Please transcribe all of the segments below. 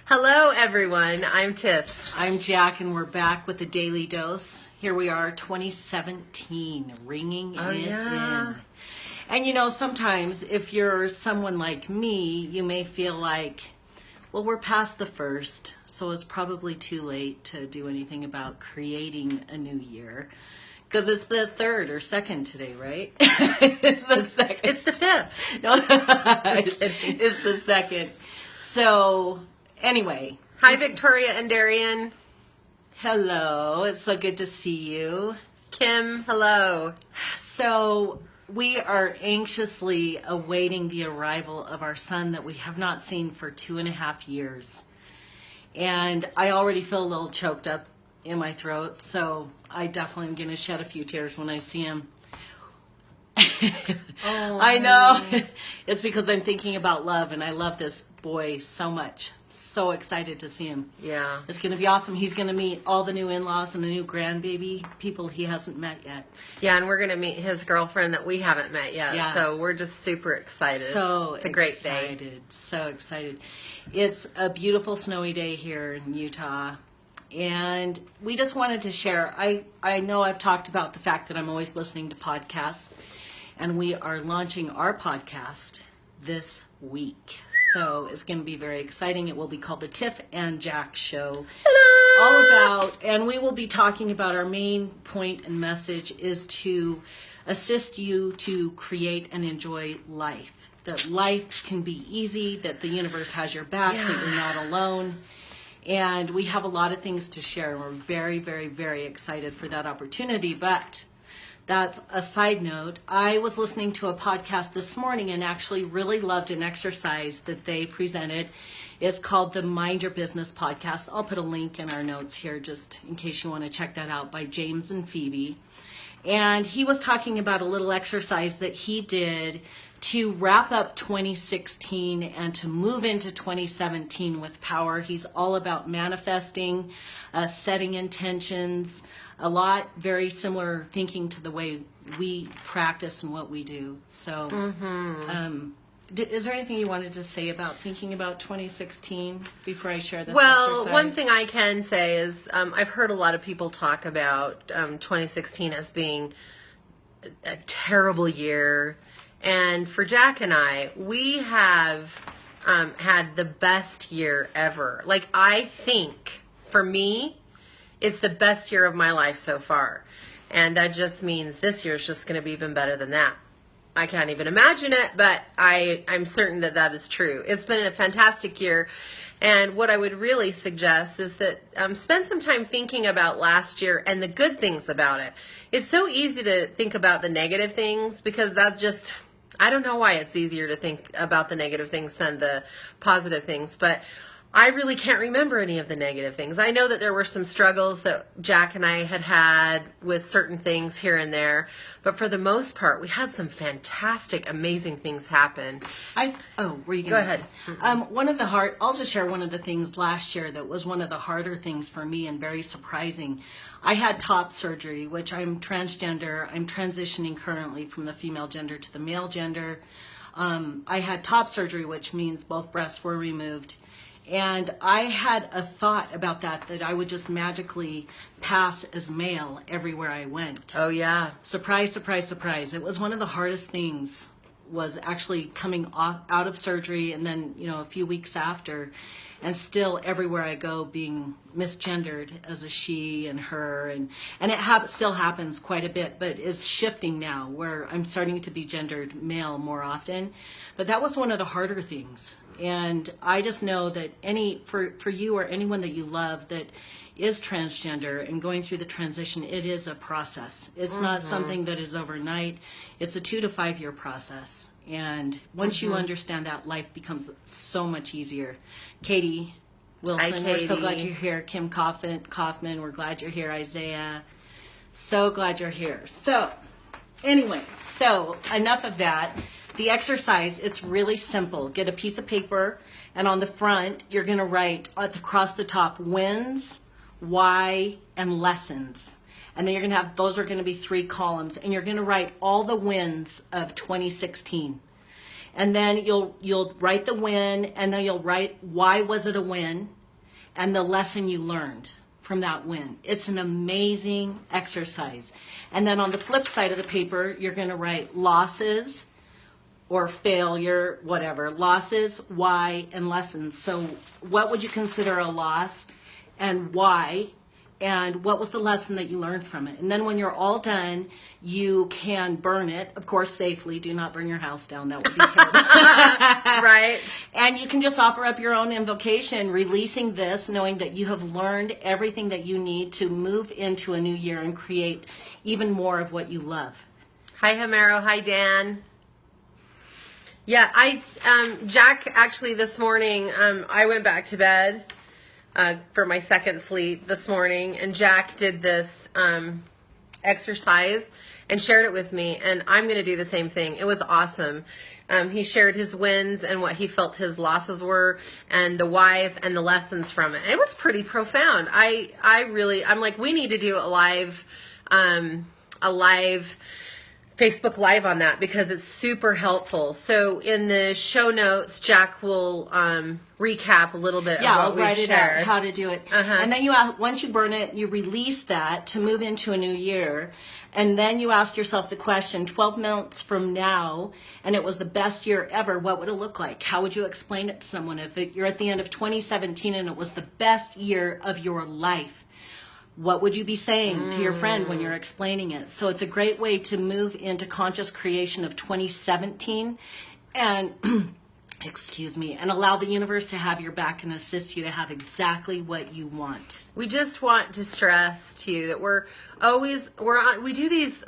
Hello, everyone. I'm Tiff. I'm Jack, and we're back with the Daily Dose. Here we are, 2017, ringing in. And you know, sometimes if you're someone like me, you may feel like, well, we're past the first, so it's probably too late to do anything about creating a new year. Because it's the third or second today, right? It's the second. It's the fifth. No, it's the second. So, anyway. Hi, Victoria and Darian. Hello. It's so good to see you. Kim, hello. So, we are anxiously awaiting the arrival of our son that we have not seen for 2.5 years. And I already feel a little choked up in my throat, so I definitely am going to shed a few tears when I see him. I know. It's because I'm thinking about love, and I love this boy so much. So excited to see him. Yeah. It's going to be awesome. He's going to meet all the new in-laws and the new grandbaby, people he hasn't met yet. Yeah, and we're going to meet his girlfriend that we haven't met yet. Yeah. So we're just super excited. It's a great day. So excited. It's a beautiful snowy day here in Utah. And we just wanted to share. I know I've talked about the fact that I'm always listening to podcasts. And we are launching our podcast this week. So it's going to be very exciting. It will be called the Tiff and Jack Show. Hello! All about, and we will be talking about our main point and message is to assist you to create and enjoy life. That life can be easy, that the universe has your back, that you're not alone. And we have a lot of things to share. And we're very, very, very excited for that opportunity. But that's a side note. I was listening to a podcast this morning and actually really loved an exercise that they presented. It's called the Mind Your Business podcast. I'll put a link in our notes here just in case you want to check that out, by James and Phoebe. And he was talking about a little exercise that he did to wrap up 2016 and to move into 2017 with power. He's all about manifesting, setting intentions, a lot very similar thinking to the way we practice and what we do. So is there anything you wanted to say about thinking about 2016 before I share this exercise? One thing I can say is I've heard a lot of people talk about 2016 as being a terrible year. And for Jack and I, we have had the best year ever. Like, I think, for me, it's the best year of my life so far. And that just means this year is just going to be even better than that. I can't even imagine it, but I'm certain that that is true. It's been a fantastic year. And what I would really suggest is that spend some time thinking about last year and the good things about it. It's so easy to think about the negative things because that's just, I don't know why it's easier to think about the negative things than the positive things, but I really can't remember any of the negative things. I know that there were some struggles that Jack and I had with certain things here and there, but for the most part, we had some fantastic, amazing things happen. Were you going to Go ahead. I'll just share one of the things last year that was one of the harder things for me and very surprising. I had top surgery, which I'm transgender. I'm transitioning currently from the female gender to the male gender. I had top surgery, which means both breasts were removed. And I had a thought about that I would just magically pass as male everywhere I went. Oh, yeah. Surprise, surprise, surprise. It was one of the hardest things, was actually coming out of surgery and then, a few weeks after, and still everywhere I go being misgendered as a she and her. And it still happens quite a bit, but it's shifting now where I'm starting to be gendered male more often. But that was one of the harder things. And I just know that for you or anyone that you love that is transgender and going through the transition, it is a process. It's not something that is overnight. It's a 2 to 5 year process. And once you understand that, life becomes so much easier. Katie Wilson, Hi, Katie. We're so glad you're here. Kim Kaufman, we're glad you're here. Isaiah, so glad you're here. So anyway, enough of that. The exercise, it's really simple. Get a piece of paper, and on the front, you're going to write across the top, wins, why, and lessons. And then those are going to be 3 columns, and you're going to write all the wins of 2016. And then you'll write the win, and then you'll write why was it a win, and the lesson you learned from that win. It's an amazing exercise. And then on the flip side of the paper, you're going to write losses or failure, whatever. Losses, why, and lessons. So what would you consider a loss and why? And what was the lesson that you learned from it? And then when you're all done, you can burn it, of course, safely. Do not burn your house down. That would be terrible. Right. And you can just offer up your own invocation, releasing this, knowing that you have learned everything that you need to move into a new year and create even more of what you love. Hi, Homero. Hi, Dan. Yeah, Jack, actually this morning, I went back to bed for my second sleep this morning, and Jack did this exercise and shared it with me, and I'm going to do the same thing. It was awesome. He shared his wins and what he felt his losses were and the whys and the lessons from it. It was pretty profound. I'm like, we need to do a live Facebook Live on that because it's super helpful. So in the show notes, Jack will recap a little bit of what we've write it shared. out, how to do it. And then once you burn it, you release that to move into a new year. And then you ask yourself the question, 12 months from now, and it was the best year ever, what would it look like? How would you explain it to someone? If you're at the end of 2017 and it was the best year of your life, what would you be saying to your friend when you're explaining it? So it's a great way to move into conscious creation of 2017 and, excuse me, and allow the universe to have your back and assist you to have exactly what you want. We just want to stress to you that we do these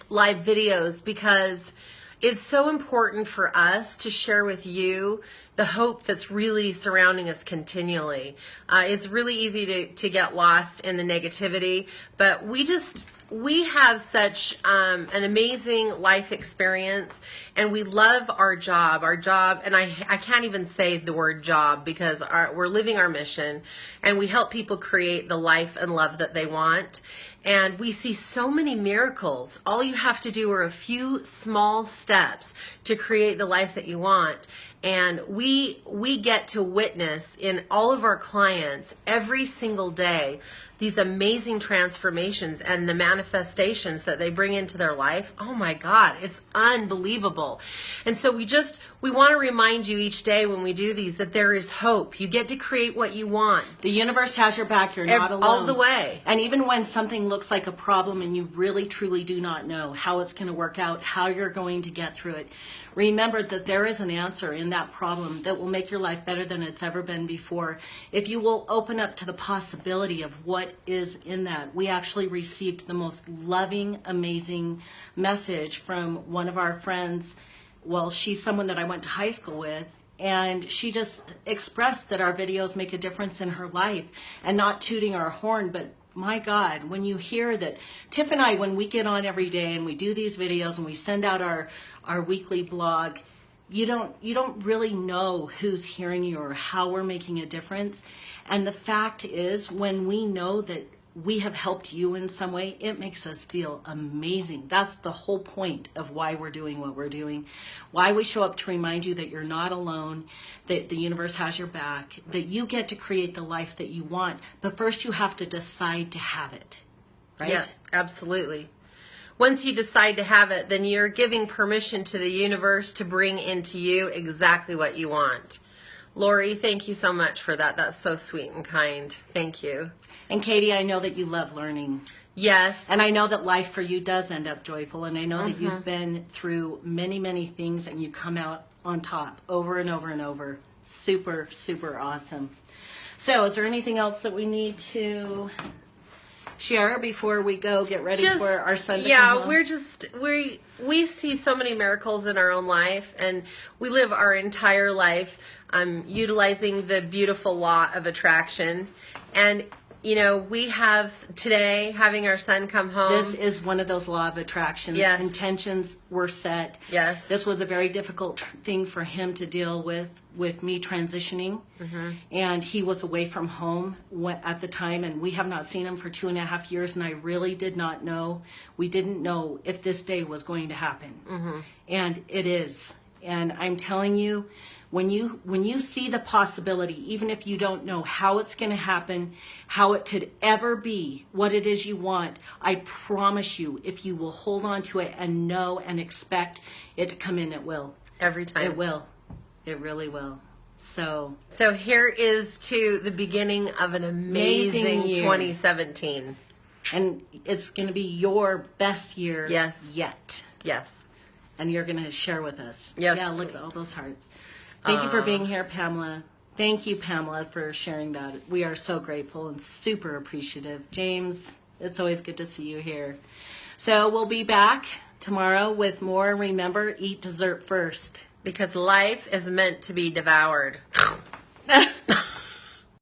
live videos because it's so important for us to share with you the hope that's really surrounding us continually. It's really easy to get lost in the negativity, but we have such an amazing life experience, and we love our job, and I can't even say the word job because we're living our mission, and we help people create the life and love that they want. And we see so many miracles. All you have to do are a few small steps to create the life that you want. And we get to witness in all of our clients every single day these amazing transformations and the manifestations that they bring into their life. Oh my God, it's unbelievable. And so we want to remind you each day when we do these that there is hope. You get to create what you want. The universe has your back. You're not alone. All the way. And even when something looks like a problem and you really truly do not know how it's going to work out, how you're going to get through it, remember that there is an answer in that problem that will make your life better than it's ever been before. If you will open up to the possibility of what is in that. We actually received the most loving, amazing message from one of our friends. Well, she's someone that I went to high school with, and she just expressed that our videos make a difference in her life, and not tooting our horn, but my God, when you hear that, Tiff and I, when we get on every day and we do these videos and we send out our weekly blog, you don't really know who's hearing you or how we're making a difference. And the fact is, when we know that we have helped you in some way, it makes us feel amazing. That's the whole point of why we're doing what we're doing, why we show up to remind you that you're not alone, that the universe has your back, that you get to create the life that you want. But first you have to decide to have it, right? Yeah, absolutely. Once you decide to have it, then you're giving permission to the universe to bring into you exactly what you want. Lori, thank you so much for that. That's so sweet and kind. Thank you. And Katie, I know that you love learning. Yes. And I know that life for you does end up joyful. And I know that you've been through many, many things and you come out on top over and over and over. Super, super awesome. So is there anything else that we need to share before we go get ready for our Sunday? Yeah, we see so many miracles in our own life, and we live our entire life utilizing the beautiful law of attraction. And you know, we have today having our son come home. This is one of those law of attraction. Yes. Intentions were set. Yes. This was a very difficult thing for him to deal with me transitioning. And he was away from home at the time, and we have not seen him for 2.5 years, and I really did not know. We didn't know if this day was going to happen. And it is. And I'm telling you, When you see the possibility, even if you don't know how it's going to happen, how it could ever be, what it is you want, I promise you, if you will hold on to it and know and expect it to come in, it will. Every time. It will. It really will. So here is to the beginning of an amazing year. 2017. And it's going to be your best year yet. Yes. And you're going to share with us. Yes. Yeah, look at all those hearts. Thank you for being here, Pamela. Thank you, Pamela, for sharing that. We are so grateful and super appreciative. James, it's always good to see you here. So we'll be back tomorrow with more. Remember, eat dessert first. Because life is meant to be devoured.